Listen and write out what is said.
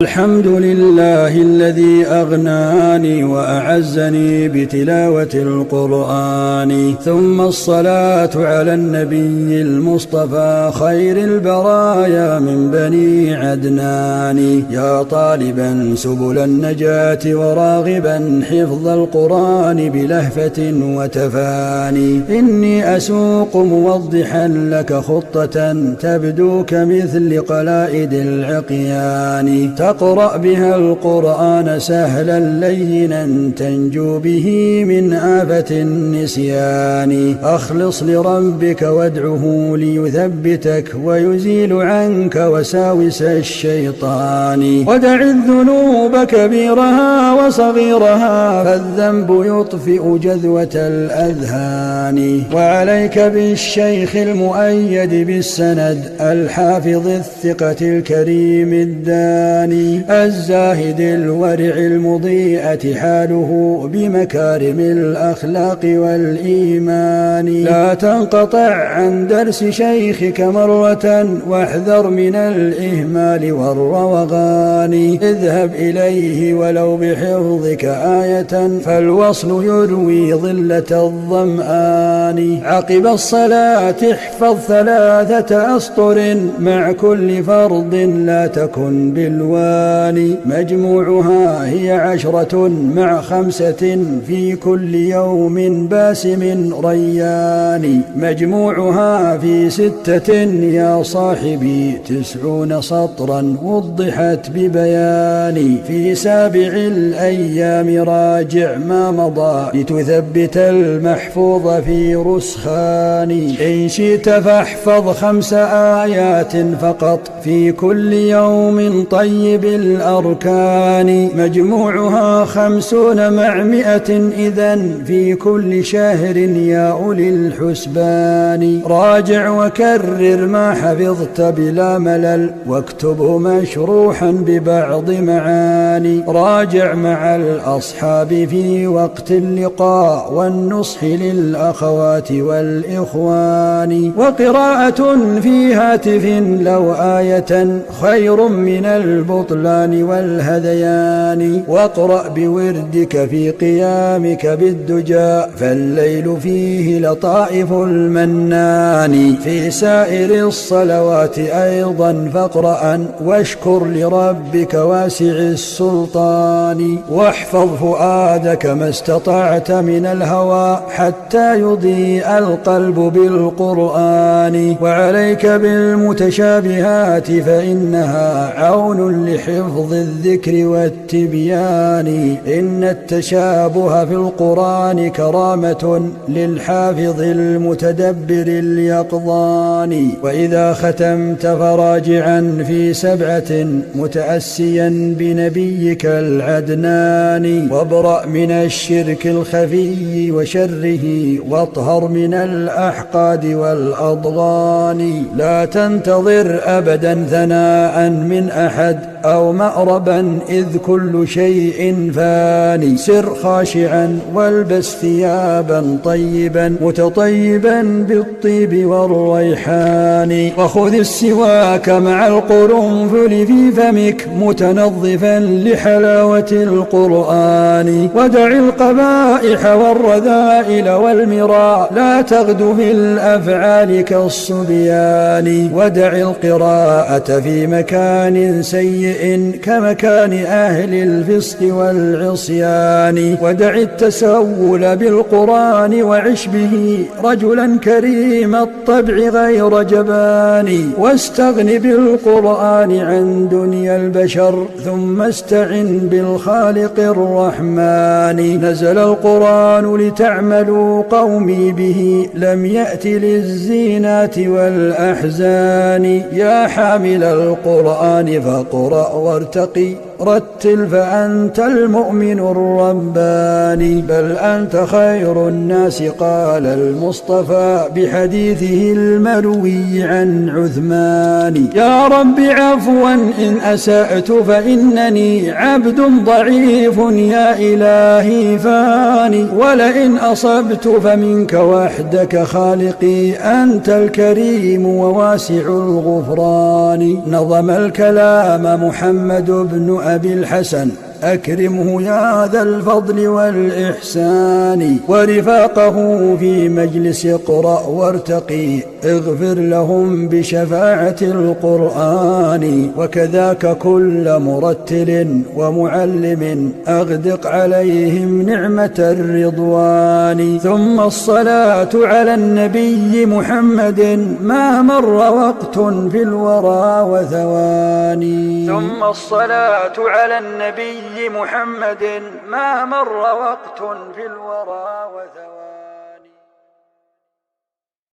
الحمد لله الذي أغناني وأعزني بتلاوة القرآن، ثم الصلاة على النبي المصطفى خير البرايا من بني عدنان. يا طالبا سبل النجاة وراغبا حفظ القرآن بلهفة وتفاني، إني أسوق موضحا لك خطة تبدو كمثل قلائد العقيان، تقرأ بها القرآن سهلا لينا تنجو به من آفة النسيان. أخلص لربك وادعه ليثبتك ويزيل عنك وساوس الشيطان، ودع الذنوب كبيرها وصغيرها فالذنب يطفئ جذوة الأذهان. وعليك بالشيخ المؤيد بالسند الحافظ الثقة الكريم الداني الزاهد الورع المضيئة حاله بمكارم الأخلاق والإيمان. لا تنقطع عن درس شيخك مرة واحذر من الإهمال والروغان، اذهب إليه ولو بحفظك آية فالوصل يروي ظلة الظمآن. عقب الصلاة احفظ 3 أسطر مع كل فرض لا تكن بالواني، مجموعها هي 10 مع 5 في كل يوم باسم ريان، مجموعها في 6 يا صاحبي 90 سطرا وضحت ببيان. في 7 الأيام راجع ما مضى لتثبت المحفوظ في رسخان، إن شئت فاحفظ 5 آيات فقط في كل يوم طيب الأركان، مجموعها 50 مع 100 إذن في كل شهر يا أولي الحسبان. راجع وكرر ما حفظت بلا ملل واكتبه مشروحا ببعض معاني، راجع مع الأصحاب في وقت اللقاء والنصح للأخوات والإخوان. وقراءة في هاتف لو آية خير من البطلان والهذيان، واقرأ بوردك في قيامك بالدجى فالليل فيه لطائف المنان. في سائر الصلوات أيضا فاقرأ واشكر لربك واسع السلطان، واحفظ فؤادك ما استطعت من الهوى حتى يضيء القلب بالقرآن. وعليك بالمتشابهات فإنها عون لحفظ الذكر والتبيان، إن التشابه في القرآن كرامة للحافظ المتدبر اليقظان. وإذا ختمت فراجعا في 7 متأسيا بنبيك العدنان، وابرأ من الشرك الخفي وشره واطهر من الأحقاد والأضغان. لا تنتظر أبدا ثناء من أحد أو مأربا إذ كل شيء فاني، سر خاشعا والبس ثيابا طيبا متطيبا بالطيب والريحان، وخذ السواك مع القرنفل في فمك متنظفا لحلاوة القرآن. ودع القبائح والرذائل والمراء لا تغدو في الأفعال كالصبيان. ودع القراءة في مكان سيء كمكان أهل الفسق والعصيان. ودع التسول بالقرآن وعش به رجلا كريم الطبع غير جبان، واستغن بالقرآن عن دنيا البشر ثم استعن بالخالق الرحمن. نزل القرآن لتعملوا قومي به لم يأت للزينات والأحزان. يا حامل القرآن فاقرأ وارتقي رتل فأنت المؤمن الرباني. بل أنت خير الناس قال المصطفى بحديثه المروي عن عثمان. يا رب عفوا إن أسأت فإنني عبد ضعيف يا إلهي فاني، ولئن أصبت فمنك وحدك خالقي أنت الكريم وواسع الغفران. نظم الكلام محمد بن أبي الحسن أكرمه يا ذا الفضل والإحسان، ورفاقه في مجلس اقرأ وارتقي اغفر لهم بشفاعة القرآن. وكذاك كل مرتل ومعلم أغدق عليهم نعمة الرضوان. ثم الصلاة على النبي محمد ما مر وقت في الورى وثواني. ثم الصلاة على النبي محمد ما مر وقت في الورى وثواني.